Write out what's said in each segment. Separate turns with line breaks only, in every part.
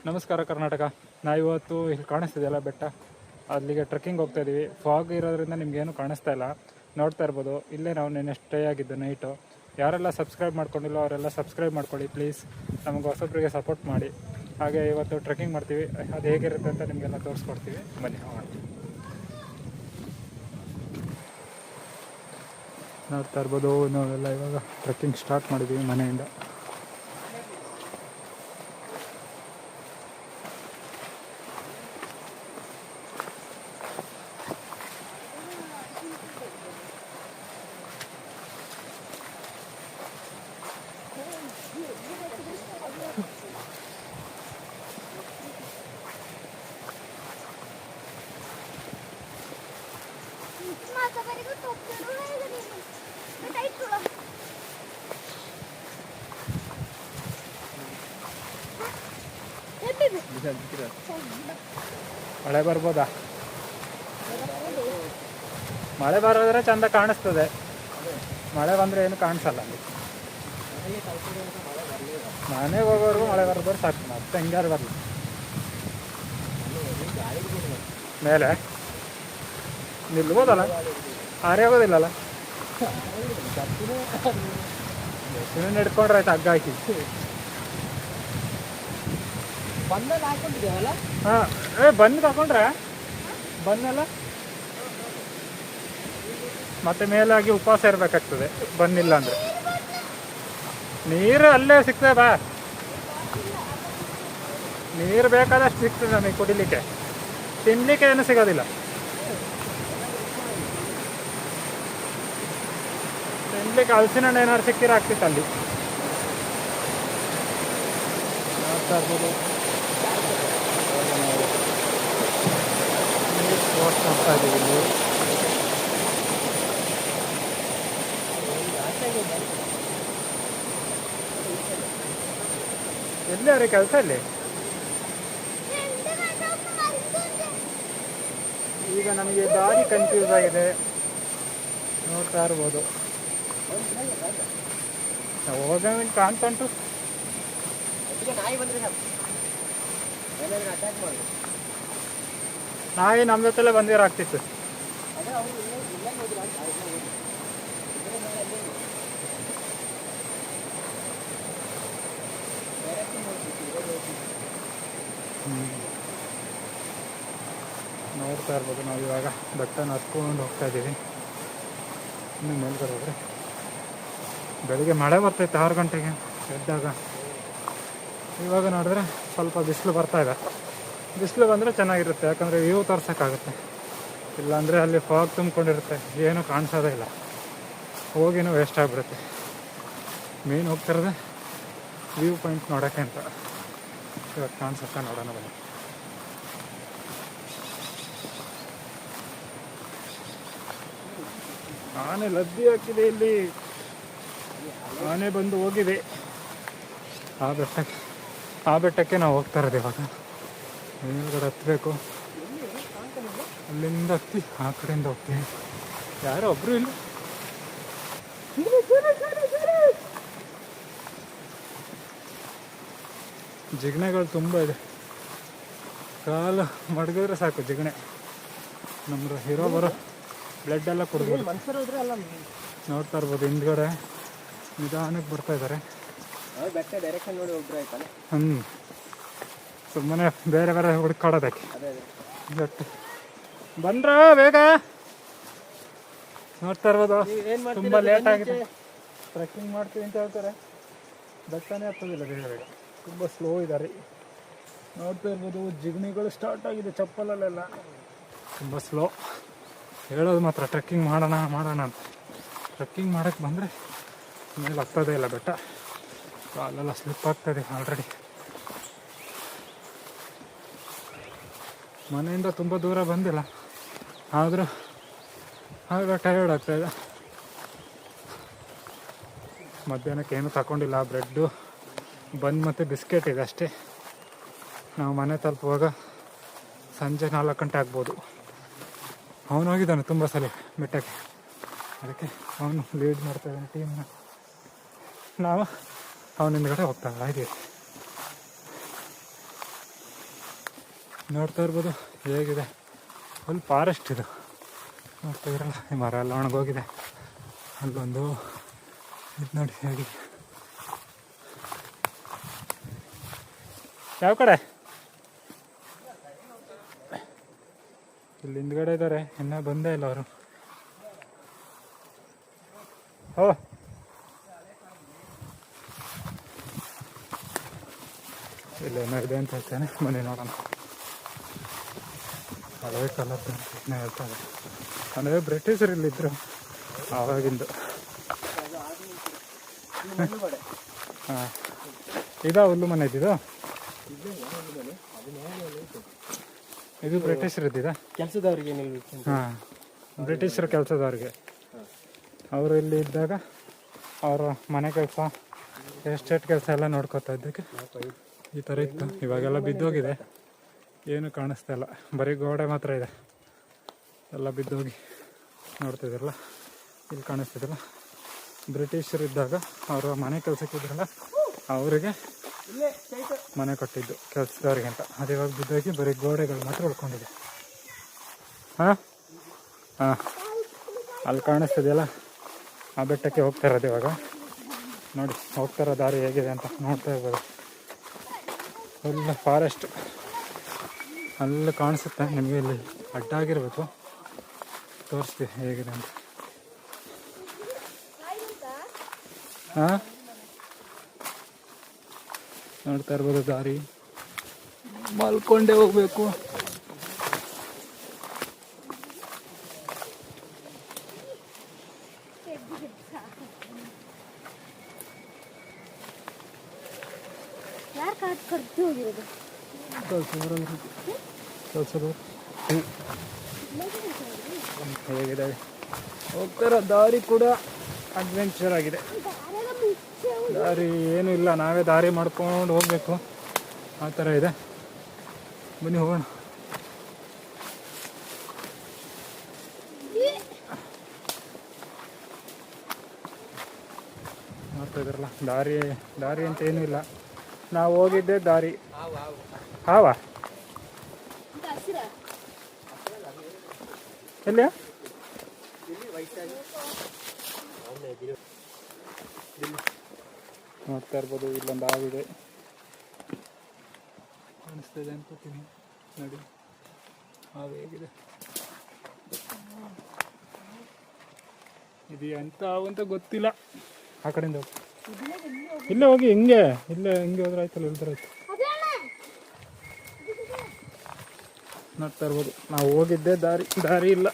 ನಮಸ್ಕಾರ ಕರ್ನಾಟಕ. ಇವತ್ತು ಇಲ್ಲಿ ಕಾಣಿಸ್ತಿದೆಯಲ್ಲ ಬೆಟ್ಟ, ಅಲ್ಲಿಗೆ ಟ್ರೆಕ್ಕಿಂಗ್ ಹೋಗ್ತಾ ಇದ್ದೀವಿ. ಫಾಗ್ ಇರೋದ್ರಿಂದ ನಿಮ್ಗೇನು ಕಾಣಿಸ್ತಾ ಇಲ್ಲ, ನೋಡ್ತಾ ಇರ್ಬೋದು. ಇಲ್ಲೇ ನಾವು ನೆನ್ನೆ ಸ್ಟೇ ಆಗಿದ್ದು ನೈಟು. ಯಾರೆಲ್ಲ ಸಬ್ಸ್ಕ್ರೈಬ್ ಮಾಡ್ಕೊಂಡಿಲ್ಲೋ ಅವರೆಲ್ಲ ಸಬ್ಸ್ಕ್ರೈಬ್ ಮಾಡ್ಕೊಳ್ಳಿ ಪ್ಲೀಸ್. ನಮಗೆ ಹೊಸೊಬ್ಬರಿಗೆ ಸಪೋರ್ಟ್ ಮಾಡಿ. ಹಾಗೆ ಇವತ್ತು ಟ್ರೆಕ್ಕಿಂಗ್ ಮಾಡ್ತೀವಿ, ಅದು ಹೇಗಿರುತ್ತೆ ಅಂತ ನಿಮಗೆಲ್ಲ ತೋರಿಸ್ಕೊಡ್ತೀವಿ. ಬನ್ನಿ ಹೋಗೋಣ. ನೋಡ್ತಾ ಇರ್ಬೋದು, ನಾವೆಲ್ಲ ಇವಾಗ ಟ್ರೆಕ್ಕಿಂಗ್ ಸ್ಟಾರ್ಟ್ ಮಾಡಿದ್ದೀವಿ ಮನೆಯಿಂದ. ಮಳೆ ಬರ್ಬೋದಾ? ಮಳೆ ಬರೋದ್ರೆ ಚಂದ ಕಾಣಿಸ್ತದೆ, ಮಳೆ ಬಂದರೆ ಏನು ಕಾಣಿಸಲ್ಲ. ಅಲ್ಲಿ ಮನೆಗೆ ಹೋಗೋರ್ಗು ಮಳೆ ಬರೋದ್ರೆ ಸಾಕು, ಮತ್ತೆ ಹೆಂಗಾರು ಬರಲಿ. ಮೇಲೆ ನಿಲ್ಬೋದಲ್ಲ, ಹಾರಿ ಆಗೋದಿಲ್ಲಲ್ಲ. ಸುಮ್ಮನೆ ಹಿಡ್ಕೊಂಡ್ರೆ ಆಯ್ತು, ಹಗ್ಗ ಹಾಕಿ. ಹಾಂ, ಬಂದು ತಗೊಂಡ್ರೆ ಬಂದಲ್ಲ ಮತ್ತೆ ಮೇಲಾಗಿ ಉಪವಾಸ ಇರಬೇಕಾಗ್ತದೆ ಬಂದಿಲ್ಲ ಅಂದರೆ. ನೀರು ಅಲ್ಲೇ ಸಿಗ್ತದೆ, ಬಾ. ನೀರು ಬೇಕಾದಷ್ಟು ಸಿಗ್ತದೆ ನಮಗೆ ಕುಡಿಲಿಕ್ಕೆ, ತಿನ್ನಲಿಕ್ಕೆ ಏನು ಸಿಗೋದಿಲ್ಲ. ತಿನ್ನಲಿಕ್ಕೆ ಹಲಸಿನ ಹಣ್ಣು ಏನಾದ್ರು ಸಿಕ್ಕಿರ ಆಗ್ತಿತ್ತು ಅಲ್ಲಿ. ನೋಡ್ತಾ ಇರ್ಬೋದು, ನೋಡ್ತಾ ಇದ್ದೀವಿ ಇಲ್ಲಿ. ಎಲ್ಲಿ ಅವ್ರಿಗೆ ಕೆಲಸ ಇಲ್ಲಿ? ಈಗ ನಮಗೆ ದಾರಿ ಕನ್ಫ್ಯೂಸ್ ಆಗಿದೆ, ನೋಡ್ತಾ ಇರ್ಬೋದು. ಹೋಗ ಕಾಣ್ತಾ ಉಂಟು. ನಾಯಿ ನಮ್ಮ ಜೊತೆಲೆ ಬಂದಿರಾಗ್ತಿತ್ತು. ನೋಡ್ತಾ ಇರ್ಬೋದು, ನಾವು ಇವಾಗ ಬೆಟ್ಟನ ಹತ್ಕೊಂಡು ಹೋಗ್ತಾ ಇದ್ದೀವಿ. ಇನ್ನು ಮೇಲ್ಗಡೆ ಹೋದರೆ ಬೆಳಿಗ್ಗೆ ಮಳೆ ಬರ್ತೈತೆ 6 ಗಂಟೆಗೆ ಎದ್ದಾಗ. ಇವಾಗ ನೋಡಿದ್ರೆ ಸ್ವಲ್ಪ ಬಿಸಿಲು ಬರ್ತಾ ಇದೆ. ಬಿಸಿಲು ಬಂದರೆ ಚೆನ್ನಾಗಿರುತ್ತೆ, ಯಾಕಂದರೆ ವ್ಯೂ ತೋರ್ಸೋಕ್ಕಾಗುತ್ತೆ. ಇಲ್ಲಾಂದರೆ ಅಲ್ಲಿ ಫಾಗ್ ತುಂಬ್ಕೊಂಡಿರುತ್ತೆ, ಏನೂ ಕಾಣಿಸೋದೇ ಇಲ್ಲ, ಹೋಗಿನೂ ವೇಸ್ಟ್ ಆಗಿಬಿಡುತ್ತೆ. ಮೇನ್ ಹೋಗ್ತಿರೋದೆ ವ್ಯೂ ಪಾಯಿಂಟ್ ನೋಡೋಕ್ಕೆ ಅಂತ. ಇವಾಗ ಕಾಣಿಸುತ್ತೆ, ನೋಡೋಣ ಬನ್ನಿ. ಆನೆ ಲದ್ದಿ ಹಾಕಿದೆ ಇಲ್ಲಿ, ಆನೆ ಬಂದು ಹೋಗಿದೆ. ಆ ಬೆಟ್ಟಕ್ಕೆ ನಾವು ಹೋಗ್ತಾ ಇರೋದು ಇವಾಗ. ಮೇಲ್ಗಡೆ ಹತ್ತಬೇಕು, ಅಲ್ಲಿಂದ ಹತ್ತಿ ಆ ಕಡೆಯಿಂದ ಹೋಗ್ತೀವಿ. ಯಾರೋ ಒಬ್ಬರು ಇಲ್ಲ. ಜಿಗಣೆಗಳು ತುಂಬ ಇದೆ, ಕಾಲು ಮಡಗಿದ್ರೆ ಸಾಕು ಜಿಗಣೆ. ನಮ್ದು ಹೀರೋ ಬರೋ ಬ್ಲಡ್ ಎಲ್ಲ ಕುಡಿದ್ರು. ನೋಡ್ತಾ ಇರ್ಬೋದು, ಹಿಂದ್ಗಡೆ ನಿಧಾನಕ್ಕೆ ಬರ್ತಾ ಇದ್ದಾರೆ. ಸುಮ್ಮನೆ ಬೇರೆ ಬೇರೆ ಹುಡುಕಾಡೋದಕ್ಕೆ. ಬಂದ್ರ ಬೇಗ. ನೋಡ್ತಾ ಇರ್ಬೋದು, ತುಂಬ ಲೇಟ್ ಆಗಿದೆ. ಟ್ರೆಕ್ಕಿಂಗ್ ಮಾಡ್ತೀವಿ ಅಂತ ಹೇಳ್ತಾರೆ, ಬೆಟ್ಟನೇ ಹತ್ತೋದಿಲ್ಲ ಬೇಗ ಬೇಗ, ತುಂಬ ಸ್ಲೋ ಇದ್ದಾರೆ. ನೋಡ್ತಾ ಇರ್ಬೋದು, ಜಿಗಣಿಗಳು ಸ್ಟಾರ್ಟ್ ಆಗಿದೆ ಚಪ್ಪಲಲ್ಲೆಲ್ಲ, ತುಂಬ ಸ್ಲೋ. ಹೇಳೋದು ಮಾತ್ರ ಟ್ರೆಕ್ಕಿಂಗ್ ಮಾಡೋಣ ಅಂತ. ಟ್ರೆಕ್ಕಿಂಗ್ ಮಾಡೋಕ್ಕೆ ಬಂದರೆ ಮೇಲೆ ಹತ್ತೋದೇ ಇಲ್ಲ ಬೆಟ್ಟ, ಕಾಲೆಲ್ಲ ಸ್ಲಿಪ್ ಆಗ್ತಾಯಿದೆ ಆಲ್ರೆಡಿ. ಮನೆಯಿಂದ ತುಂಬ ದೂರ ಬಂದಿಲ್ಲ, ಆದರೂ ಆಗ ಟಯರ್ಡ್ ಆಗ್ತಾಯಿದೆ. ಮಧ್ಯಾಹ್ನಕ್ಕೆ ಏನೂ ತಗೊಂಡಿಲ್ಲ, ಬ್ರೆಡ್ಡು ಬನ್ ಮತ್ತು ಬಿಸ್ಕೆಟ್ ಇದೆ ಅಷ್ಟೇ. ನಾವು ಮನೆ ತಲುಪುವಾಗ ಸಂಜೆ 4 ಗಂಟೆ ಆಗ್ಬೋದು. ಅವನು ಹೋಗಿದ್ದಾನೆ ತುಂಬ ಸಲ ಬೆಟ್ಟಕ್ಕೆ, ಅದಕ್ಕೆ ಅವನು ಲೀಡ್ ಮಾಡ್ತಾ ಇದ್ದಾನೆ ಟೀಮ್ನ. ನಾವು ಅವನ ಹಿಂದ್ಗಡೆ ಹೋಗ್ತಾ ಇದ್ದೀವಿ. ನೋಡ್ತಾ ಇರ್ಬೋದು ಹೇಗಿದೆ. ಫುಲ್ ಫಾರೆಸ್ಟ್ ಇದು ನೋಡ್ತಾ ಇರಲ್ಲ. ಈ ಮರ ಎಲ್ಲ ಒಣಗೋಗಿದೆ. ಅಲ್ಲೊಂದು ಇದು ನೋಡಿ ಹೇಗಿದೆ. ಯಾವ ಕಡೆ? ಇಲ್ಲಿ ಹಿಂದ್ಗಡೆ ಇದ್ದಾರೆ, ಇನ್ನೂ ಬಂದೇ ಇಲ್ಲ ಅವರು. ಓ ಇಲ್ಲೇನೋ ಇದೆ ಅಂತ ಹೇಳ್ತೇನೆ, ಬನ್ನಿ ನೋಡೋಣ. ಹಳೇ ಕಾಲದ್ದು ಹೇಳ್ತಾರೆ ಅಂದರೆ ಬ್ರಿಟಿಷರು ಇಲ್ಲಿದ್ದರು ಆವಾಗಿಂದು. ಹಾಂ ಇದಾ ಹುಲ್ಲು ಮನೆ ಇದ್ದಿದ್ದು? ಇದು ಬ್ರಿಟಿಷರು ಇದ್ದಿದ್ದ
ಕೆಲಸದವ್ರಿಗೆ?
ಹಾಂ, ಬ್ರಿಟಿಷರು ಕೆಲಸದವ್ರಿಗೆ. ಅವರು ಇಲ್ಲಿ ಇದ್ದಾಗ ಅವರ ಮನೆ ಕೆಲಸ, ಎಸ್ಟೇಟ್ ಕೆಲಸ ಎಲ್ಲ ನೋಡ್ಕೊತಾ ಇದ್ದಕ್ಕೆ ಈ ಥರ ಇತ್ತು. ಇವಾಗೆಲ್ಲ ಬಿದ್ದೋಗಿದೆ, ಏನು ಕಾಣಿಸ್ತಾ ಇಲ್ಲ, ಬರೀ ಗೋಡೆ ಮಾತ್ರ ಇದೆ. ಎಲ್ಲ ಬಿದ್ದೋಗಿ ನೋಡ್ತಿದ್ರಲ್ಲ, ಇಲ್ಲಿ ಕಾಣಿಸ್ತಿದ್ರಲ್ಲ. ಬ್ರಿಟಿಷರು ಇದ್ದಾಗ ಅವರ ಮನೆ ಕೆಲಸಕ್ಕಿದ್ರಲ್ಲ, ಅವರಿಗೆ ಮನೆ ಕೊಟ್ಟಿದ್ದು ಕೆಲಸದವ್ರಿಗೆ ಅಂತ. ಅದು ಇವಾಗ ಬಿದ್ದೋಗಿ ಬರೀ ಗೋಡೆಗಳು ಮಾತ್ರ ಉಳ್ಕೊಂಡಿದೆ. ಹಾಂ ಹಾಂ, ಅಲ್ಲಿ ಕಾಣಿಸ್ತಿದೆಯಲ್ಲ, ಆ ಬೆಟ್ಟಕ್ಕೆ ಹೋಗ್ತಾ ಇರೋದು ಇವಾಗ. ನೋಡಿ ಹೋಗ್ತಾ ಇರೋ ದಾರಿ ಹೇಗಿದೆ ಅಂತ ನೋಡ್ತಾ ಇರ್ಬೋದು. ಫುಲ್ ಫಾರೆಸ್ಟ್ ಅಲ್ಲಿ ಕಾಣಿಸುತ್ತೆ ನಿಮಗೆ. ಇಲ್ಲಿ ಅಡ್ಡ ಆಗಿರಬೇಕು, ತೋರಿಸ್ತೀವಿ ಹೇಗಿದೆ ಅಂತ. ಹಾಂ ನೋಡ್ತಾ ಇರ್ಬೋದು ದಾರಿ. ಮಲ್ಕೊಂಡೇ ಹೋಗ್ಬೇಕು. ಹೇಗಿದೆ ಹೋಗ್ತಾರ ದಾರಿ ಕೂಡ ಅಡ್ವೆಂಚರ್ ಆಗಿದೆ. ದಾರಿ ಏನೂ ಇಲ್ಲ, ನಾವೇ ದಾರಿ ಮಾಡ್ಕೊಂಡು ಹೋಗ್ಬೇಕು, ಆ ಥರ ಇದೆ. ಬನ್ನಿ ಹೋಗೋಣ. ನೋಡ್ತಾ ಇದ್ರಲ್ಲ, ದಾರಿ ಅಂತ ಏನೂ ಇಲ್ಲ. ನಾವು ಹೋಗಿದ್ದೆ ದಾರಿ. ಹಾವ ಎಲ್ಲಿಯ? ನೋಡ್ತಾ ಇರ್ಬೋದು, ಇಲ್ಲೊಂದು ಹಾವಿದೆ, ಕಾಣಿಸ್ತಿದೆ ಅನ್ಕೋತೀನಿ. ನೋಡಿ ಹಾವು ಹೇಗಿದೆ. ಇದು ಎಂತ ಹಾವು ಅಂತ ಗೊತ್ತಿಲ್ಲ. ಆ ಕಡೆಯಿಂದ ಹೋಗಿ, ಇಲ್ಲೇ ಹೋಗಿ, ಹಿಂಗೆ ಹೋದ್ರೆ ಆಯ್ತಲ್ಲ, ಇಲ್ದ್ರೆ ಆಯ್ತು. ನೋಡ್ತಾ ಇರ್ಬೋದು, ನಾವು ಹೋಗಿದ್ದೆ ದಾರಿ ಇಲ್ಲ.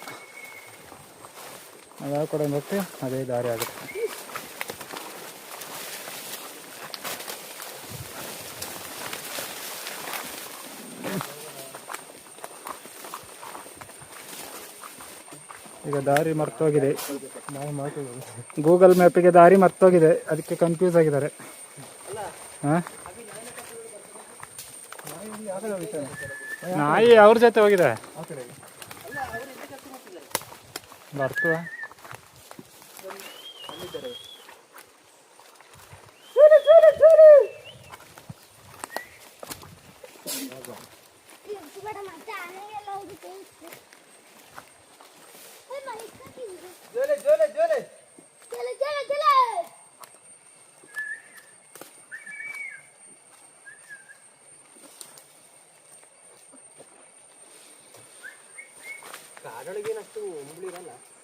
ನಾವು ಯಾವ ಕಡೆ ಹೋಗ್ತೀವಿ ಅದೇ ದಾರಿ ಆಗುತ್ತೆ. ಈಗ ದಾರಿ ಮರ್ತೋಗಿದೆ. ಗೂಗಲ್ ಮ್ಯಾಪಿಗೆ ದಾರಿ ಮರ್ತೋಗಿದೆ, ಅದಕ್ಕೆ ಕನ್ಫ್ಯೂಸ್ ಆಗಿದ್ದಾರೆ. ಹಾಂ, ನಾಯಿ ಅವ್ರ ಜೊತೆ ಹೋಗಿದೆ. ಬರ್ತವ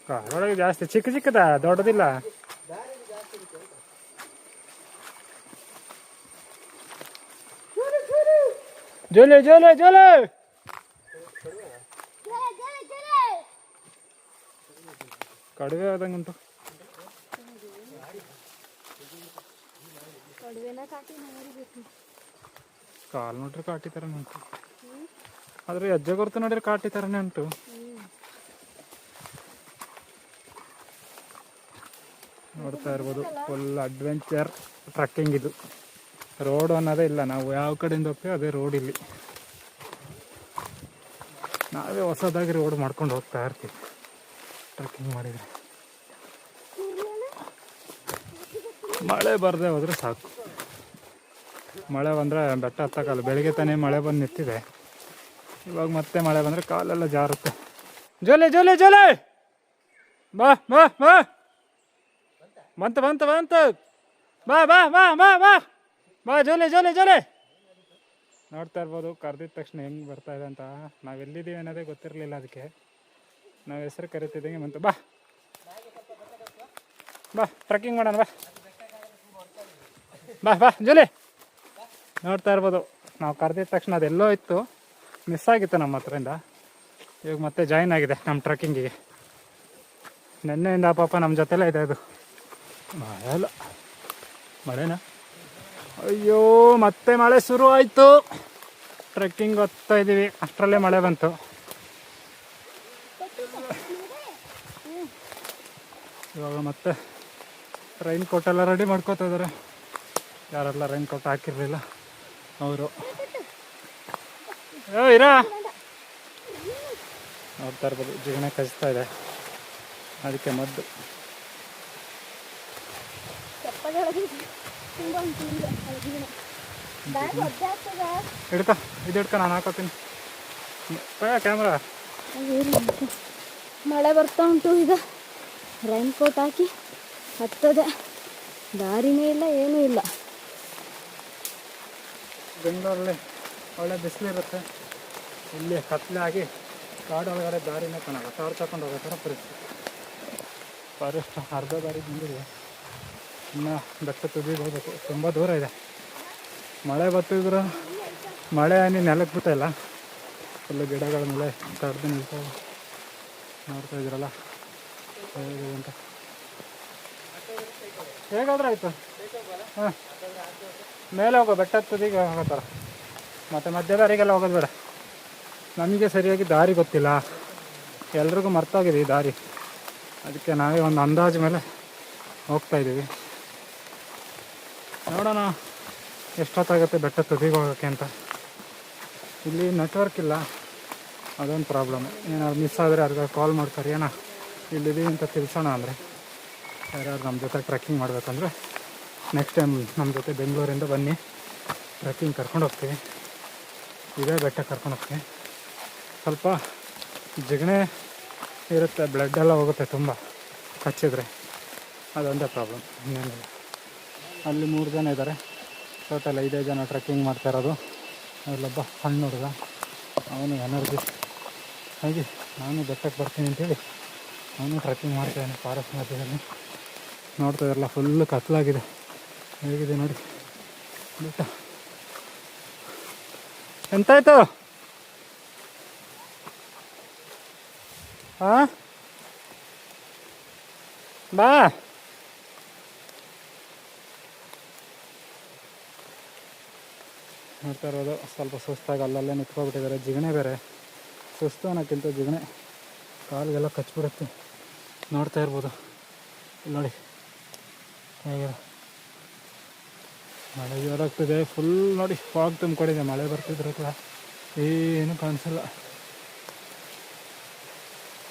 ಕಾಡೊಳಗೆ ಜಾಸ್ತಿ ಚಿಕ್ಕದ, ದೊಡ್ಡದಿಲ್ಲ. ಜೋಲೆ ಜೋಲೆ ಜೋಲೆ ಕಡಿಮೆ ಆದಂಗುಂಟು. ಕಾಲು ನೋಡ್ರಿ ಕಾಟಿ ಥರನೇ ಉಂಟು, ಆದರೆ ಹೆಜ್ಜೆ ಗುರುತು ನೋಡ್ರಿ ಕಾಟಿ ಥರನೇ ಉಂಟು. ನೋಡ್ತಾ ಇರ್ಬೋದು, ಫುಲ್ ಅಡ್ವೆಂಚರ್ ಟ್ರಕ್ಕಿಂಗ್ ಇದು. ರೋಡ್ ಅನ್ನೋದೇ ಇಲ್ಲ, ನಾವು ಯಾವ ಕಡೆಯಿಂದ ಹೋಗ್ತೀವಿ ಅದೇ ರೋಡ್ ಇಲ್ಲಿ. ನಾವೇ ಹೊಸದಾಗಿ ರೋಡ್ ಮಾಡ್ಕೊಂಡು ಹೋಗ್ತಾ ಇರ್ತೀವಿ ಟ್ರಕ್ಕಿಂಗ್ ಮಾಡಿದರೆ. ಮಳೆ ಬರದೆ ಹೋದರೆ ಸಾಕು. ಮಳೆ ಬಂದರೆ ಬೆಟ್ಟ ಹತ್ತಕ್ಕಲ್ಲ. ಬೆಳಿಗ್ಗೆ ತಾನೇ ಮಳೆ ಬಂದು ನಿಂತಿದೆ, ಇವಾಗ ಮತ್ತೆ ಮಳೆ ಬಂದರೆ ಕಾಲೆಲ್ಲ ಜಾರುತ್ತೆ. ಜೋಲೆ ಜೋಲೆ ಜೋಲೆ ಬಾ ಬಾ ಬಾ ಬಂತು ಬಂತು ಬಂತು ಬಾ ಬಾ ಬಾ ಬಾ ಬಾ ಬಾ ಜೋಲೆ ಜೋಲೆ ಜೋಲೆ. ನೋಡ್ತಾ ಇರ್ಬೋದು ಕರೆದಿದ ತಕ್ಷಣ ಹೆಂಗೆ ಬರ್ತಾ ಇದೆ ಅಂತ. ನಾವು ಎಲ್ಲಿದ್ದೀವಿ ಅನ್ನೋದೇ ಗೊತ್ತಿರಲಿಲ್ಲ, ಅದಕ್ಕೆ ನಾವು ಹೆಸರು ಕರಿತಿದ್ದಂಗೆ ಬಂತು. ಬಾ ಬಾ ಟ್ರೆಕ್ಕಿಂಗ್ ಮಾಡೋಣ ಬಾ ಬಾ ಬಾ ಜೋಲೆ. ನೋಡ್ತಾ ಇರ್ಬೋದು ನಾವು ಕರೆದಿದ ತಕ್ಷಣ ಅದೆಲ್ಲೋ ಇತ್ತು, ಮಿಸ್ ಆಗಿತ್ತು ನಮ್ಮ ಹತ್ರದಿಂದ. ಇವಾಗ ಮತ್ತೆ ಜಾಯಿನ್ ಆಗಿದೆ ನಮ್ಮ ಟ್ರೆಕ್ಕಿಂಗಿಗೆ. ನೆನ್ನೆಯಿಂದ ಪಾಪ ನಮ್ಮ ಜೊತೆಲೇ ಇದೆ ಅದು. ಮಳೆ ಅಲ್ಲ ಮಳೆನಾ? ಅಯ್ಯೋ ಮತ್ತೆ ಮಳೆ ಶುರು ಆಯಿತು. ಟ್ರೆಕ್ಕಿಂಗ್ ಹೋಗ್ತಾ ಇದ್ದೀವಿ, ಅಷ್ಟರಲ್ಲೇ ಮಳೆ ಬಂತು. ಇವಾಗ ಮತ್ತೆ ರೈನ್ ಕೋಟ್ ಎಲ್ಲ ರೆಡಿ ಮಾಡ್ಕೋತಾ ಇದ್ದಾರೆ. ಯಾರೆಲ್ಲ ರೈನ್ ಕೋಟ್ ಹಾಕಿರಲಿಲ್ಲ ಅವರು. ಇರಾ ನೋಡ್ತಾ ಇರ್ಬೋದು ಜಿಗಣೆ ಕಚ್ತಾ ಇದೆ, ಅದಕ್ಕೆ ಮದ್ದು. ಹಿಡ್ಕೊ ಇದು ಹಿಡ್ಕೊ, ನಾನು ಹಾಕೋತೀನಿ ಕ್ಯಾಮ್ರಾ.
ಮಳೆ ಬರ್ತಾ ಉಂಟು. ಈಗ ರೈನ್ ಕೋಟ್ ಹಾಕಿ ಹತ್ತದೆ, ದಾರಿನೇ ಇಲ್ಲ ಏನೂ ಇಲ್ಲ.
ಬೆಂಗಳೂರಲ್ಲಿ ಒಳ್ಳೆ ಬಿಸಿಲಿರುತ್ತೆ, ಇಲ್ಲಿ ಕತ್ಲೆ ಆಗಿ ಕಾಡೊಳಗಡೆ ದಾರಿನೇ ಕಾಣಲ್ಲ. ಟಾರ್ಚ್ ಹಾಕೊಂಡು ಹೋಗೋ ಥರ ಪರಿಸ್ಥಿತಿ. ಫಾರೆಸ್ಟ್ ಅರ್ಧ ದಾರಿ ಬಂದಿದೆ, ಇನ್ನು ಬೆಟ್ಟ ತುದಿಗೆ ಹೋಗ್ಬೇಕು, ತುಂಬ ದೂರ ಇದೆ. ಮಳೆ ಬರ್ತಿದ್ರು ಮಳೆ ಹನಿ ನೆಲಕ್ಕೆ ಬಿಟ್ಟಿಲ್ಲ, ಫುಲ್ಲು ಗಿಡಗಳ ಮೇಲೆ ತಡೆದು ನಿಲ್ತಾವೆ. ನೋಡ್ತಾ ಇದ್ದೀರಲ್ಲ ಹೇಗಿದೆ ಅಂತ. ಹೇಗಾದ್ರೆ ಆಯಿತು. ಹಾಂ ಮೇಲೆ ಹೋಗೋ, ಬೆಟ್ಟದ ತುದಿಗೆ ಹೋಗೋ ಥರ. ಮತ್ತು ಮಧ್ಯ ದಾರಿಗೆಲ್ಲ ಹೋಗೋದು ಬೇಡ. ನಮಗೆ ಸರಿಯಾಗಿ ದಾರಿ ಗೊತ್ತಿಲ್ಲ, ಎಲ್ರಿಗೂ ಮರ್ತೋಗಿದೆ ಈ ದಾರಿ. ಅದಕ್ಕೆ ನಾವೇ ಒಂದು ಅಂದಾಜು ಮೇಲೆ ಹೋಗ್ತಾಯಿದ್ದೀವಿ. ನೋಡೋಣ ಎಷ್ಟೊತ್ತಾಗುತ್ತೆ ಬೆಟ್ಟ ತುದಿಗೆ ಹೋಗೋಕ್ಕೆ ಅಂತ. ಇಲ್ಲಿ ನೆಟ್ವರ್ಕ್ ಇಲ್ಲ, ಅದೊಂದು ಪ್ರಾಬ್ಲಮ್. ಏನಾದ್ರು ಮಿಸ್ ಆದರೆ ಅವ್ರಿಗೆ ಕಾಲ್ ಮಾಡ್ತಾರೆ, ಏನೋ ಇಲ್ಲಿದ್ದೀವಿ ಅಂತ ತಿಳಿಸೋಣ ಅಂದರೆ. ಯಾರ್ಯಾರು ನಮ್ಮ ಜೊತೆ ಟ್ರೆಕ್ಕಿಂಗ್ ಮಾಡಬೇಕಂದ್ರೆ ನೆಕ್ಸ್ಟ್ ಟೈಮ್ ನಮ್ಮ ಜೊತೆ ಬೆಂಗಳೂರಿಂದ ಬನ್ನಿ, ಟ್ರೆಕ್ಕಿಂಗ್ ಕರ್ಕೊಂಡು ಹೋಗ್ತೀವಿ. ಇದೇ ಬೆಟ್ಟ ಕರ್ಕೊಂಡು ಹೋಗ್ತೀವಿ. ಸ್ವಲ್ಪ ಜಿಗಣೆ ಇರುತ್ತೆ, ಬ್ಲಡ್ ಎಲ್ಲ ಹೋಗುತ್ತೆ ತುಂಬ ಹಚ್ಚಿದ್ರೆ, ಅದೊಂದೇ ಪ್ರಾಬ್ಲಮ್, ಇನ್ನೇನಿಲ್ಲ. ಅಲ್ಲಿ 3 ಜನ ಇದ್ದಾರೆ, ಟೋಟಲ್ 5 ಜನ ಟ್ರೆಕ್ಕಿಂಗ್ ಮಾಡ್ತಾ ಇರೋದು. ಅಲ್ಲೊಬ್ಬ ಸಣ್ಣ ಹುಡುಗ, ಅವನು ಎನರ್ಜಿ ಹಾಗೆ ನಾನು ಬೆಟ್ಟಕ್ಕೆ ಬರ್ತೀನಿ ಅಂತೇಳಿ ಅವನು ಟ್ರೆಕ್ಕಿಂಗ್ ಮಾಡ್ತಾಯಿದ್ದಾನೆ ಫಾರೆಸ್ಟ್ ಮಧ್ಯದಲ್ಲಿ. ನೋಡ್ತಾ ಇರಲ್ಲ ಫುಲ್ಲು ಕತ್ಲಾಗಿದೆ, ಹೇಗಿದೆ ನೋಡಿ ಬೆಟ್ಟ. ಎಂತಾಯ್ತು? ಹಾಂ ಬಾ. ನೋಡ್ತಾ ಇರೋದು ಸ್ವಲ್ಪ ಸುಸ್ತಾಗಿ ಅಲ್ಲಲ್ಲೇ ನಿಂತ್ಕೊಬಿಟ್ಟಿದ್ದಾರೆ. ಜಿಗಣೆ ಬೇರೆ, ಸುಸ್ತು ಅನ್ನೋಕ್ಕಿಂತ ಜಿಗಣೆ ಕಾಲಿಗೆಲ್ಲ ಕಚ್ಬಿಡುತ್ತೆ. ನೋಡ್ತಾ ಇರ್ಬೋದು ಇಲ್ಲಿ ನೋಡಿ ಹೇಗಿದೆ. ಮಳೆ ಜೋರಾಗ್ತಿದೆ, ಫುಲ್ ನೋಡಿ ಫಾಗ್ ತುಂಬಿಕೊಂಡಿದೆ. ಮಳೆ ಬರ್ತಿದ್ರು ಕೂಡ ಏನೂ ಕಾಣಿಸಲ್ಲ.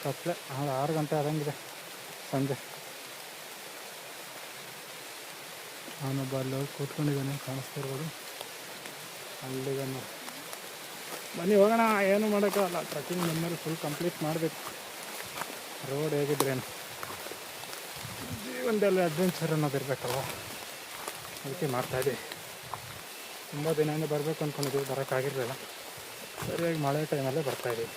ಕತ್ಲೆ 6 ಗಂಟೆ ಆದಂಗಿದೆ ಸಂಜೆ. ನಾನೊಬ್ಬ ಅಲ್ಲಿ ಹೋಗಿ ಕೂತ್ಕೊಂಡಿದ್ದಾನೆ, ಕಾಣಿಸ್ತಿರ್ಬೋದು. ಅಲ್ಲಿಗೆ ಬನ್ನಿ ಹೋಗೋಣ, ಏನು ಮಾಡೋಕ್ಕಾಗಲ್ಲ. ಟ್ರೆಕ್ಕಿಂಗ್ ಬಂದಮೇಲೆ ಫುಲ್ ಕಂಪ್ಲೀಟ್ ಮಾಡಬೇಕು. ರೋಡ್ ಹೇಗಿದ್ರೇನು, ಜೀವನದಲ್ಲಿ ಅಡ್ವೆಂಚರ್ ಅನ್ನೋದು ಇರಬೇಕಲ್ವ, ಅದಕ್ಕೆ ಮಾಡ್ತಾಯಿದ್ದೀವಿ. ತುಂಬ ದಿನದಿಂದ ಬರಬೇಕು ಅಂದ್ಕೊಂಡಿದ್ದೀವಿ, ಬರೋಕ್ಕಾಗಿರಲಿಲ್ಲ. ಸರಿಯಾಗಿ ಮಳೆ ಟೈಮಲ್ಲೇ ಬರ್ತಾಯಿದ್ದೀವಿ.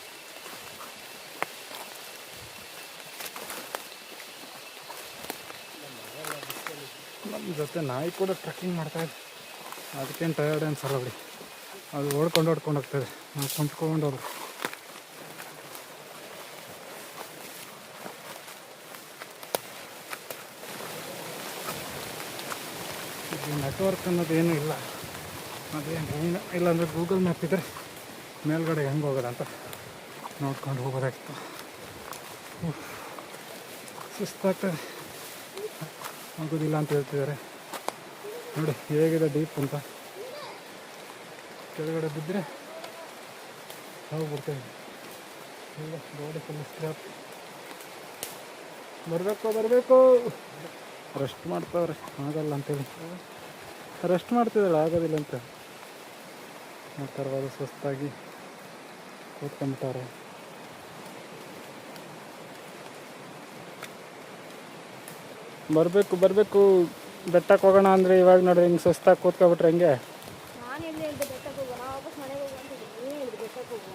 ನಮ್ಮ ಜೊತೆ ನಾಯಿ ಕೂಡ ಟ್ರೆಕ್ಕಿಂಗ್ ಮಾಡ್ತಾಯಿದ್ದೆ, ಅದಕ್ಕೇನು ಟಯರ್ಡ್ ಅನ್ಸಲ್ಲ ಬಿಡಿ. ಅದು ಓಡ್ಕೊಂಡು ಹೋಗ್ತದೆ, ನಾವು ಕುಂತ್ಕೊಂಡು ಹೋಗ್ಬೇಕು. ಇದು ನೆಟ್ವರ್ಕ್ ಅನ್ನೋದೇನೂ ಇಲ್ಲ, ಅದೇನು ಮೇನ್. ಇಲ್ಲಾಂದರೆ ಗೂಗಲ್ ಮ್ಯಾಪ್ ಇದ್ದರೆ ಮೇಲ್ಗಡೆ ಹೆಂಗೆ ಹೋಗೋದಂತ ನೋಡ್ಕೊಂಡು ಹೋಗೋದಾಗಿತ್ತು. ಸುಸ್ತಾಗ್ತದೆ, ಆಗೋದಿಲ್ಲ ಅಂತ ಹೇಳ್ತಿದ್ದಾರೆ. ನೋಡಿ ಹೇಗಿದೆ ಡೀಪ್ ಅಂತ. ಕೆಳಗಡೆ ಬಿದ್ದರೆ ಹೋಗ್ಬಿಡ್ತೇವೆ. ಇಲ್ಲ ಗಾಡಿ ಫುಲ್ ಸ್ಕ್ರಾಪ್. ಬರಬೇಕು ರೆಸ್ಟ್ ಮಾಡ್ತಾವ್ರೆ, ಆಗಲ್ಲ ಅಂತೇಳಿ ರೆಸ್ಟ್ ಮಾಡ್ತಿದ್ದಾಳೆ, ಆಗೋದಿಲ್ಲ ಅಂತ. ನೋಡ್ತಾ ಇರ್ಬೋದು ಸುಸ್ತಾಗಿ ಕೂತ್ಕೊಂಡ್ಬಿಟ್ಟವ್ರೆ. ಬರಬೇಕು ಬೆಟ್ಟಕ್ಕೆ ಹೋಗೋಣ ಅಂದರೆ ಇವಾಗ ನೋಡ್ರಿ ಹಿಂಗೆ ಸುಸ್ತಾಗಿ ಕೂತ್ಕೊಬಿಟ್ರೆ ಹೆಂಗೆ.
ನಾನು ಎಲ್ಲಿ ಹೇಳಿದೆ ಬೆಟ್ಟಕ್ಕೆ ಹೋಗೋಣ, ವಾಪಸ್ ಮನೆಗೆ ಹೋಗುವ ಅಂತ ನೀನು ಹೇಳಿದೆ ಬೆಟ್ಟಕ್ಕೆ ಹೋಗುವ.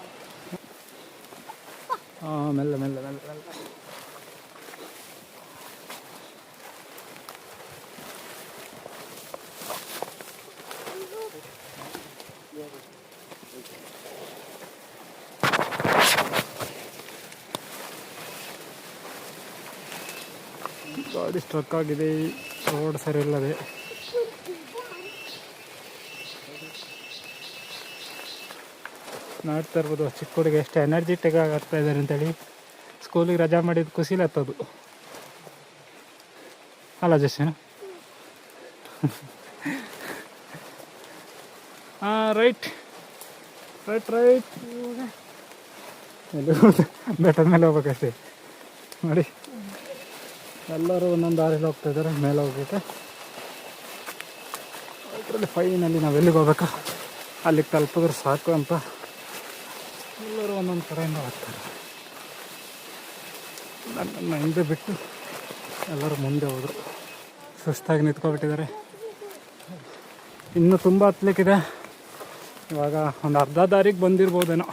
ಹಾಂ ಮೆಲ್ಲ ಮೆಲ್ಲ ಮೆಲ್ಲ ಮೆಲ್ಲ. ಗಾಡಿ ಸ್ಟ್ರಕ್ ಆಗಿದೆ, ರೋಡ್ ಸರಿ ಇಲ್ಲದೆ. ನೋಡ್ತಾ ಇರ್ಬೋದು ಚಿಕ್ಕ ಹುಡುಗ ಎಷ್ಟು ಎನರ್ಜಿಟಿಕ್ ಆಗಿ ಆಗ್ತಾ ಇದ್ದಾರೆ ಅಂತೇಳಿ. ಸ್ಕೂಲಿಗೆ ರಜಾ ಮಾಡಿದ್ದು ಖುಷಿಲತ್ತದು ಅಲ್ಲ ಜಸ್ವಿನ? ಹಾಂ ರೈಟ್ ರೈಟ್ ರೈಟ್. ಎಲ್ಲಿ ಬೆಟ್ಟದ ಮೇಲೆ ಹೋಗ್ಬೇಕಷ್ಟೇ ನೋಡಿ. ಎಲ್ಲರೂ ಒಂದೊಂದು ದಾರಿಲಿ ಹೋಗ್ತಾ ಇದ್ದಾರೆ ಮೇಲೆ ಹೋಗ್ಬೇಕು. ಅದರಲ್ಲಿ ಫೈನಲ್ಲಿ ನಾವು ಎಲ್ಲಿಗೆ ಹೋಗ್ಬೇಕಾ ಅಲ್ಲಿಗೆ ತಲುಪಿದ್ರೆ ಸಾಕು ಅಂತ ಎಲ್ಲರೂ ಒಂದೊಂದು ಕಡೆಯಿಂದ ಹೋಗ್ತಾರೆ. ನನ್ನನ್ನು ಹಿಂದೆ ಬಿಟ್ಟು ಎಲ್ಲರೂ ಮುಂದೆ ಹೋದರು. ಸುಸ್ತಾಗಿ ನಿಂತ್ಕೊಬಿಟ್ಟಿದ್ದಾರೆ. ಇನ್ನೂ ತುಂಬ ಹತ್ಲಿಕ್ಕಿದೆ. ಇವಾಗ ಒಂದು ಅರ್ಧ ದಾರಿಗೆ ಬಂದಿರ್ಬೋದೇನೋ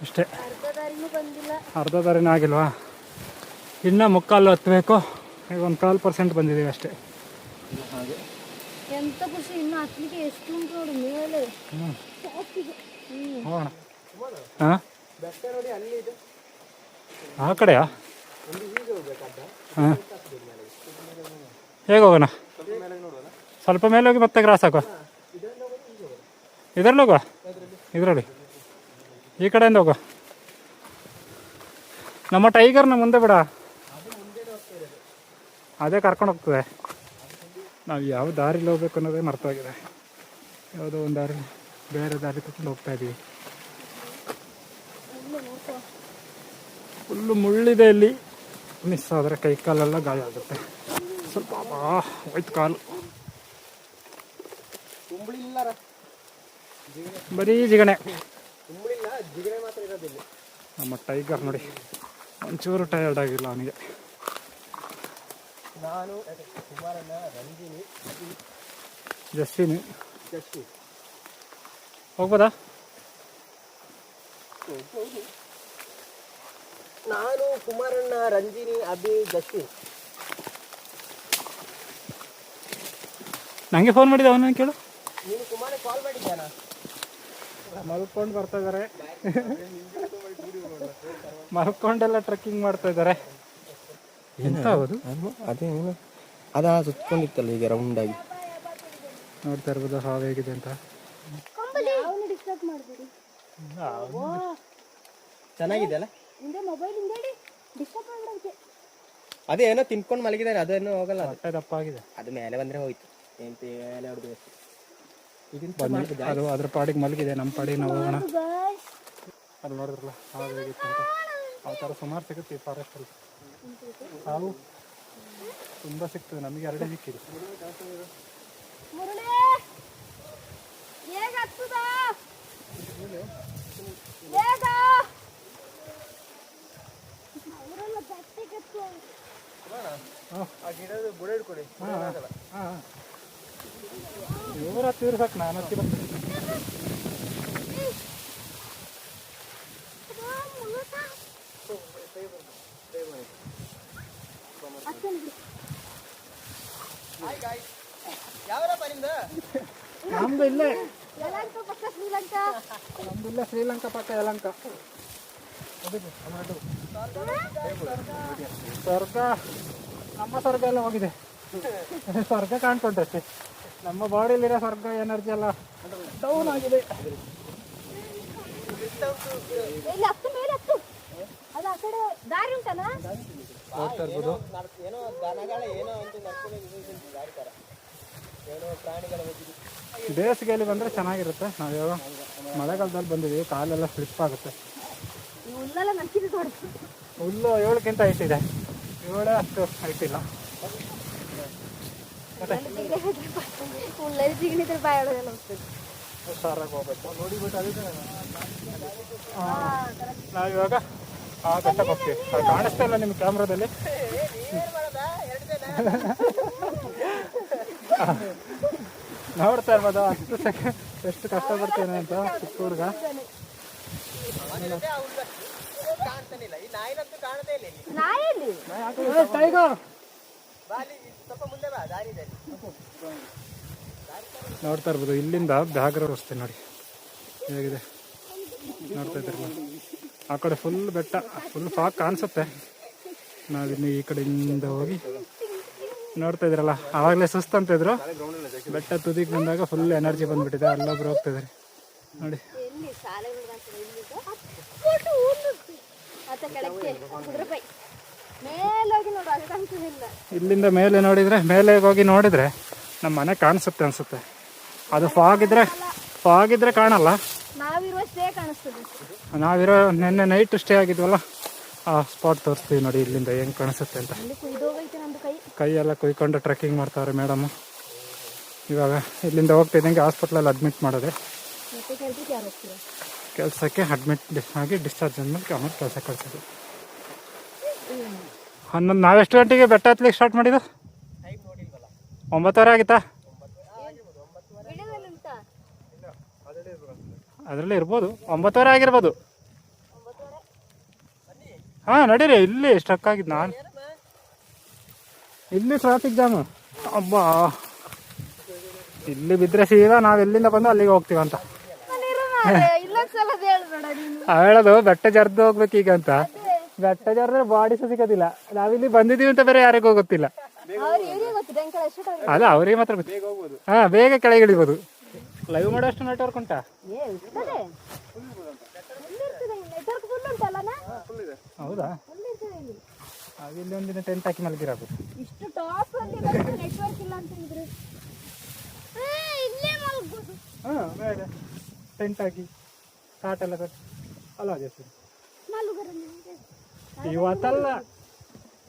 ಅಷ್ಟೇ. ಅರ್ಧ ದಾರಿನೂ ಆಗಿಲ್ವಾ? ಇನ್ನೂ ಮುಕ್ಕಾಲು ಹತ್ತಬೇಕು. ಈಗ 1/4% ಬಂದಿದ್ದೀವಿ ಅಷ್ಟೇ. ಹಾಗೆ
ಎಂತ ಖುಷಿ, ಇನ್ನು ಹತ್ತಲಿಕ್ಕೆ ಎಷ್ಟು ಉಂಟು ನೋಡಿ ಮೇಲೆ.
ಹೋಗೋಣ. ಹಾಂ ಆ ಕಡೆಯಾ? ಹಾಂ ಹೇಗೆ ಹೋಗೋಣ? ಸ್ವಲ್ಪ ಮೇಲೆ ಹೋಗಿ ಮತ್ತೆ ಕ್ರಾಸ್ ಹಾಕುವ. ಇದರಲ್ಲಿ ಹೋಗುವ, ಇದರಲ್ಲಿ ಈ ಕಡೆಯಿಂದ ಹೋಗುವ. ನಮ್ಮ ಟೈಗರ್ನ ಮುಂದೆ ಬಿಡ, ಅದೇ ಕರ್ಕೊಂಡು ಹೋಗ್ತದೆ. ನಾವು ಯಾವ ದಾರಿಲಿ ಹೋಗ್ಬೇಕು ಅನ್ನೋದೇ ಮರ್ತೋಗಿದೆ. ಯಾವುದೋ ಒಂದು ದಾರಿ ಬೇರೆ ದಾರಿ ತಗೊಂಡು ಹೋಗ್ತಾ ಇದ್ದೀವಿ. ಫುಲ್ಲು ಮುಳ್ಳಿದೆ ಇಲ್ಲಿ. ಮಿಸ್ ಆದರೆ ಕೈ ಕಾಲೆಲ್ಲ ಗಾಯ ಆಗುತ್ತೆ. ಸ್ವಲ್ಪ ಹೋಯ್ತು ಕಾಲು. ಬರೀ ಜಿಗಣೆ. ನಮ್ಮ ಟೈಗರ್ ನೋಡಿ ಒಂಚೂರು ಟಯರ್ಡ್ ಆಗಿಲ್ಲ ಅವನಿಗೆ.
ನಾನು ಕುಮಾರಣ್ಣ, ರಂಜಿನಿ,
ಜಸ್ವಿನಿ ಹೋಗ್ಬೋದಾ?
ನಾನು ಕುಮಾರಣ್ಣ, ರಂಜಿನಿ, ಅಭಿ, ಜಸ್ವಿನ್.
ನನಗೆ ಫೋನ್ ಮಾಡಿದ್ದೆ, ಅವನನ್ನು ಕೇಳು.
ನೀನು ಕುಮಾರಣ್ಣ ಕಾಲ್ ಮಾಡಿದ್ದಾನ?
ಮಲ್ಕೊಂಡು ಬರ್ತಾ ಇದ್ದಾರೆ. ಮಲ್ಕೊಂಡೆಲ್ಲ ಟ್ರೆಕ್ಕಿಂಗ್ ಮಾಡ್ತಾ ಇದ್ದಾರೆ. ಎಂತ ಹೌದು
ಅದೇನು ಅದ ಸುತ್ಕೊಂಡಿತ್ತಲ್ಲ ಈಗ ರೌಂಡ್ ಆಗಿ.
ನೋಡ್ತಾ ಇರ್ಬೋದು ಹಾವು ಹೇಗಿದೆ ಅಂತ.
ಚೆನ್ನಾಗಿದೆ ಅಲ್ಲ? ಅದೇ ಏನೋ ತಿನ್ಕೊಂಡು ಮಲಗಿದ್ದಾರೆ, ಅದೇನೋ ಹೋಗಲ್ಲ.
ಹೊಟ್ಟೆ ದಪ್ಪ ಆಗಿದೆ.
ಅದು ಮೇಲೆ ಬಂದ್ರೆ ಹೋಯ್ತು. ಎಂತ ಮೇಲೆ ಹೊಡೆದು
ಅದು ಅದ್ರ ಪಾಡಿಗೆ ಮಲಗಿದೆ, ನಮ್ಮ ಪಾಡಿಗೆ ನಾವು ಹೋಗೋಣ. ಅಲ್ಲಿ ನೋಡಿದ್ರಲ್ಲ ಹಾವು ಹೇಗಿತ್ತು ಅಂತ. ಆ ಥರ ಸುಮಾರು ಸಿಗುತ್ತೆ ಈ ಫಾರೆಸ್ಟಲ್ಲಿ. ಹಾವು ತುಂಬ ಸಿಗ್ತದೆ, ನಮಗೆ 2 ಸಿಕ್ಕಿದೆ.
ಬುಡ ಹಿಡ್ಕೊಳ್ಳಿ.
ಇವ್ರು ಹತ್ತಿದ್ರೆ ಸಾಕು, ನಾನು ಹತ್ತಿ ಬರ್ತೀನಿ. ನಮ್ದು ಇಲ್ಲೇ ಶ್ರೀಲಂಕಾ ಪಕ್ಕ ಯಲಂಕ. ಸ್ವರ್ಗ, ನಮ್ಮ ಸ್ವರ್ಗ ಎಲ್ಲ ಹೋಗಿದೆ. ಸ್ವರ್ಗ ಕಾಣ್ಕೊಂಡಷ್ಟೇ, ನಮ್ಮ ಬಾಡಿಲಿರೋ ಸ್ವರ್ಗ ಎನರ್ಜಿ ಎಲ್ಲ ಡೌನ್ ಆಗಿದೆ. ಹೋಗ್ತಾ ಇರ್ಬೋದು. ಬೇಸಿಗೆಯಲ್ಲಿ ಬಂದರೆ ಚೆನ್ನಾಗಿರುತ್ತೆ. ನಾವ್ಯಾವ ಮಳೆಗಾಲದಲ್ಲಿ ಬಂದಿದ್ದೀವಿ, ಕಾಲೆಲ್ಲ ಸ್ಲಿಪ್ ಆಗುತ್ತೆ. ಹುಲ್ಲು 7ಕ್ಕಿಂತ ಹೈಟ್ ಇದೆ, 7 ಅಷ್ಟು ಹೈಟ್ ಇಲ್ಲ. ಹುಷಾರಾಗಿ ಹೋಗ್ಬೇಕು. ನಾವಿವಾಗ ಆ ಬೆಟ್ಟಕ್ಕೆ ಹೋಗ್ತೀವಿ. ಅದು ಕಾಣಿಸ್ತಾ ಇಲ್ಲ ನಿಮ್ಮ ಕ್ಯಾಮ್ರಾದಲ್ಲಿ. ನೋಡ್ತಾ ಇರ್ಬೋದು ಅಷ್ಟು ಸೆಕೆಂಡ್ ಎಷ್ಟು ಕಷ್ಟಪಡ್ತೇನೆ ಅಂತ ಚಿಕ್ಕ ಹುಡುಗ. ನೋಡ್ತಾ ಇರ್ಬೋದು ಇಲ್ಲಿಂದ ಬ್ಯಾಗ್ ರಸ್ತೆ ನೋಡಿ ಹೇಗಿದೆ, ನೋಡ್ತಾ ಇದ್ದೀರಲ್ಲ. ಆ ಕಡೆ ಫುಲ್ ಬೆಟ್ಟ, ಫುಲ್ ಫಾಗ್ ಕಾಣಿಸುತ್ತೆ. ನಾವಿನ್ನು ಈ ಕಡೆಯಿಂದ ಹೋಗಿ ನೋಡ್ತಾ ಇದ್ರಲ್ಲ, ಆವಾಗಲೇ ಸುಸ್ತು ಅಂತಿದ್ರು. ಬೆಟ್ಟ ತುದಿಗೆ ಬಂದಾಗ ಫುಲ್ ಎನರ್ಜಿ ಬಂದ್ಬಿಟ್ಟಿದೆ. ಅಲ್ಲೊಬ್ರು ಹೋಗ್ತಿದ್ದಾರೆ ನೋಡಿ. ಇಲ್ಲಿಂದ ಮೇಲೆ ನೋಡಿದ್ರೆ, ಮೇಲೆ ಹೋಗಿ ನೋಡಿದ್ರೆ ನಮ್ಮ ಮನೆ ಕಾಣಿಸುತ್ತೆ ಅನ್ಸುತ್ತೆ. ಅದು ಫಾಗ್ ಇದ್ರೆ ಕಾಣಲ್ಲ. ನಾವಿರೋ ನಿನ್ನೆ ನೈಟ್ ಸ್ಟೇ ಆಗಿದ್ವಲ್ಲ, ಆ ಸ್ಪಾಟ್ ತೋರಿಸ್ತೀವಿ ನೋಡಿ ಇಲ್ಲಿಂದ ಹೆಂಗ್ ಕಾಣಿಸುತ್ತೆ ಅಂತ. ಕೈ ಎಲ್ಲ ಕುಯ್ಕೊಂಡು ಟ್ರೆಕ್ಕಿಂಗ್ ಮಾಡ್ತಾರೆ ಮೇಡಮ್. ಇವಾಗ ಇಲ್ಲಿಂದ ಹೋಗ್ತಾ ಇದ್ದಂಗೆ ಹಾಸ್ಪಿಟ್ಲಲ್ಲಿ ಅಡ್ಮಿಟ್ ಮಾಡಿದೆ. ಕೆಲಸಕ್ಕೆ ಅಡ್ಮಿಟ್ ಆಗಿ ಡಿಸ್ಚಾರ್ಜ್ ಅಂದ್ಮೇಲೆ ಆಮೇಲೆ ಕೆಲಸ ಕಳ್ಸೋದು. 11 ನಾವೆಷ್ಟು ಗಂಟೆಗೆ ಬೆಟ್ಟ ಹತ್ಲಿಕ್ಕೆ ಸ್ಟಾರ್ಟ್ ಮಾಡಿದ್ದು? 9:00 ಆಗಿತ್ತಾ? ಅದರಲ್ಲೇ ಇರ್ಬೋದು, 9:00 ಆಗಿರ್ಬೋದು. ಹಾಂ ನಡೀರಿ, ಇಲ್ಲಿ ಸ್ಟ್ರಕ್ ಆಗಿದ್ದು ನಾನು. ಇಲ್ಲಿ ಟ್ರಾಫಿಕ್ ಜಾಮು. ಅಬ್ಬಾ, ಇಲ್ಲಿ ಬಿದ್ದರೆ ಸೀದಾ ನಾವು ಎಲ್ಲಿಂದ ಬಂದು ಅಲ್ಲಿಗೆ ಹೋಗ್ತೀವಂತ ಹೇಳೋದು. ಬೆಟ್ಟ ಜರ್ದು ಹೋಗ್ಬೇಕೀಗ ಅಂತ. ಬೆಟ್ಟ ಜರ್ದ್ರೆ ಬಾಡಿ ಸಹ ಸಿಗೋದಿಲ್ಲ. ನಾವಿಲ್ಲಿ ಬಂದಿದ್ದೀವಿ ಅಂತ ಬೇರೆ ಯಾರಿಗೂ ಗೊತ್ತಿಲ್ಲ. ಅಲ್ಲ ಅವ್ರಿಗೆ ಮಾತ್ರ ಗೊತ್ತು. ಹಾಂ, ಬೇಗ ಕೆಳಗೆ ಇಳಿಬೋದು. ಲೈವ್ ಮಾಡೋಷ್ಟು ನೆಟ್ವರ್ಕ್ ಉಂಟಾ? ಹೌದಾ? ಇಲ್ಲಿ ಒಂದಿನ ಟೆಂಟ್ ಹಾಕಿ ಮಲಗಿರೋದು. ಹಾಂ, ಬೇಡ ಟೆಂಟ್ ಹಾಕಿ ಕಾಟೆಲ್ಲ ಕಟ್ಟಿ ಅಲ್ಲ ಜಾಸ್ತಿ. ಇವತ್ತಲ್ಲ,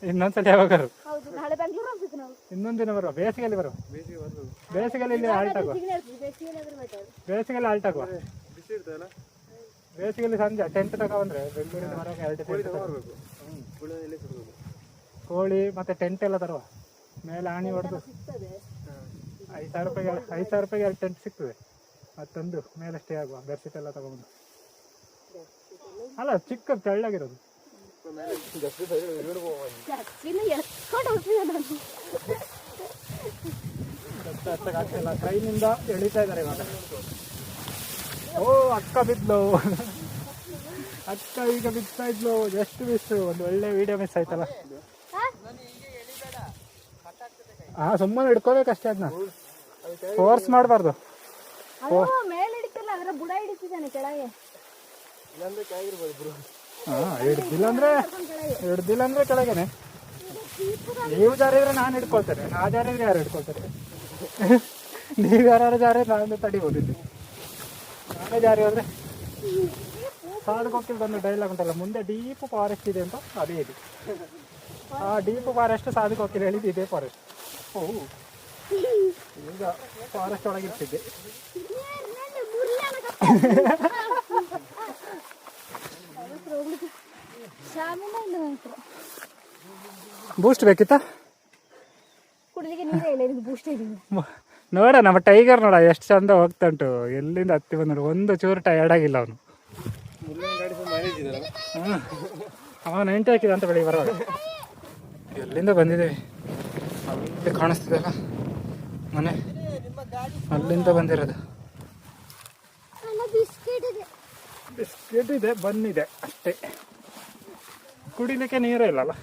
ಇನ್ನೊಂದ್ಸಲ ಯಾವಾಗಾರು ಇನ್ನೊಂದು ದಿನ ಬರುವ. ಬೇಸಿಗೆಯಲ್ಲಿ ಬರುವ. ಬೇಸಿಗೆಯಲ್ಲಿ ಇಲ್ಲಿ ಆಲ್ಟ್ ಆಗುವ. ಬೇಸಿಗೆಯಲ್ಲಿ ಆಲ್ಟ್ ಆಗುವ. ಬೇಸಿಗೆಯಲ್ಲಿ ಸಂಜೆ ಟೆಂಟ್ ತಗೊಂಡ್ರೆ ಬೆಂಗಳೂರಿನ ಹೊರಗೆ 2 ಕೋಳಿ ಮತ್ತೆ ಟೆಂಟ್ ಎಲ್ಲ ತರುವ. ಮೇಲೆ ಆಣಿ ಹೊಡೆದು 5,000 ರೂಪಾಯಿಗೆ 2 ಟೆಂಟ್ ಸಿಗ್ತದೆ. ಮತ್ತೊಂದು ಮೇಲೆ ಸ್ಟೇ ಆಗುವ. ಬೆಡ್ಶೀಟ್ ಎಲ್ಲ ತಗೊಂಡು. ಅಲ್ಲ, ಚಿಕ್ಕ ತೆಳ್ಳಗಿರೋದು. ಟ್ರೈನಿಂದ ಎಳಿತಾ ಇದ್ದಾರೆ ಇವಾಗ. ಓ, ಅಕ್ಕ ಬಿದ್ಲು. ಅಕ್ಕ ಈಗ ಬಿಡ್ತಾ ಇದ್ಲು. ಎಷ್ಟು ಮಿಸ್ಸು, ಒಂದು ಒಳ್ಳೆ ವಿಡಿಯೋ ಮಿಸ್ ಆಯ್ತಲ್ಲ. ಹಾ, ಸುಮ್ಮನೆ ಹಿಡ್ಕೋಬೇಕಷ್ಟೇ. ಅದನ್ನ ಫೋರ್ಸ್ ಮಾಡಬಾರ್ದು. ಹಿಡ್ದಿಲ್ಲ ಅಂದ್ರೆ ಕೆಳಗೇನೆ. ನೀವು ಜಾರಿದ್ರೆ ನಾನು ಹಿಡ್ಕೊಳ್ತೇನೆ, ನಾ ಜಾರಿದ್ರೆ ಯಾರು ಹಿಡ್ಕೊಳ್ತಾರೆ? ನೀವು ಯಾರು ಜಾರಿ ನಾನು ತಡಿಬೋದು. ಇಲ್ಲಿ ನಾನೇ ಜಾರಿ ಹೋದ್ರೆ ಸಾಧುಗೋಕಿಲ್ ಒಂದು ಡೈಲಾಗ್ ಉಂಟಲ್ಲ, ಮುಂದೆ ಡೀಪ್ ಫಾರೆಸ್ಟ್ ಇದೆ ಅಂತ. ಅದೇ ಇದು. ಆ ಡೀಪ್ ಫಾರೆಸ್ಟ್ ಸಾಧುಗೋಕಿಲ್ ಹೇಳಿದ್ದು ಇದೇ ಫಾರೆಸ್ಟ್. ಓ, ಈಗ ಫಾರೆಸ್ಟ್ ಒಳಗಿರ್ತಿದ್ದೆ. ಬೂಸ್ಟ್ ಬೇಕಿತ್ತಾ? ನೋಡ, ನಮ್ಮ ಟೈಗರ್ ನೋಡ ಎಷ್ಟು ಚಂದ ಹೋಗ್ತಾ ಉಂಟು. ಎಲ್ಲಿಂದ ಹತ್ತಿ ಬಂದ ಒಂದು ಚೂರು ಟಯರ್ಡ್ ಆಗಿಲ್ಲ ಅವನು. ಅವ 90 ಹಾಕಿದ ಅಂತ ಬೆಳಿಗ್ಗೆ ಬರೋದು. ಎಲ್ಲಿಂದ ಬಂದಿದ್ದೇವೆ? ಅಲ್ಲಿ ಕಾಣಿಸ್ತಿದೆಲ್ಲ ಮನೆ, ಅಲ್ಲಿಂದ ಬಂದಿರೋದು. ಬಿಸ್ಕೆಟ್ ಇದೆ, ಬನ್ನಿದೆ ಅಷ್ಟೇ. ಕುಡಿಲಿಕ್ಕೆ ನೀರೇ ಇಲ್ಲಲ್ಲ.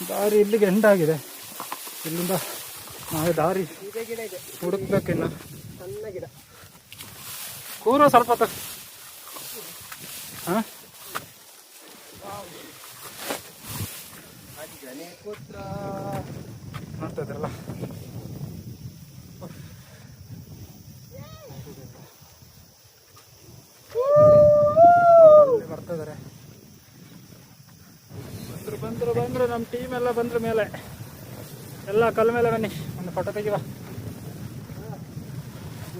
ದಾರಿ ಇಲ್ಲಿಗೆ ಎಂಡಾಗಿದೆ. ಇಲ್ಲಿಂದ ನಾವೇ ದಾರಿ ಹುಡುಕ್ಬೇಕಿನ್ನ. ಕೂರೋ ಸ್ವಲ್ಪ ಹಾಂ, ಮಾಡ್ತಾ ಇದ್ರಲ್ಲ. ಬರ್ತಾ ಇದಾರೆ. ಬಂದ್ರು ನಮ್ಮ ಟೀಮ್ ಎಲ್ಲ ಬಂದ್ರ ಮೇಲೆ ಎಲ್ಲ ಕಲ್ ಮೇಲೆ ಬನ್ನಿ, ಒಂದು ಫೋಟೋ ತೆಗಿವ.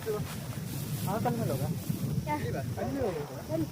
ಆ ಕಲ್ ಮೇಲೆ ಹೋಗ
ಯಾ.
ಅಲ್ಲಿ ಹೋಗು.
ಬನ್ನಿ.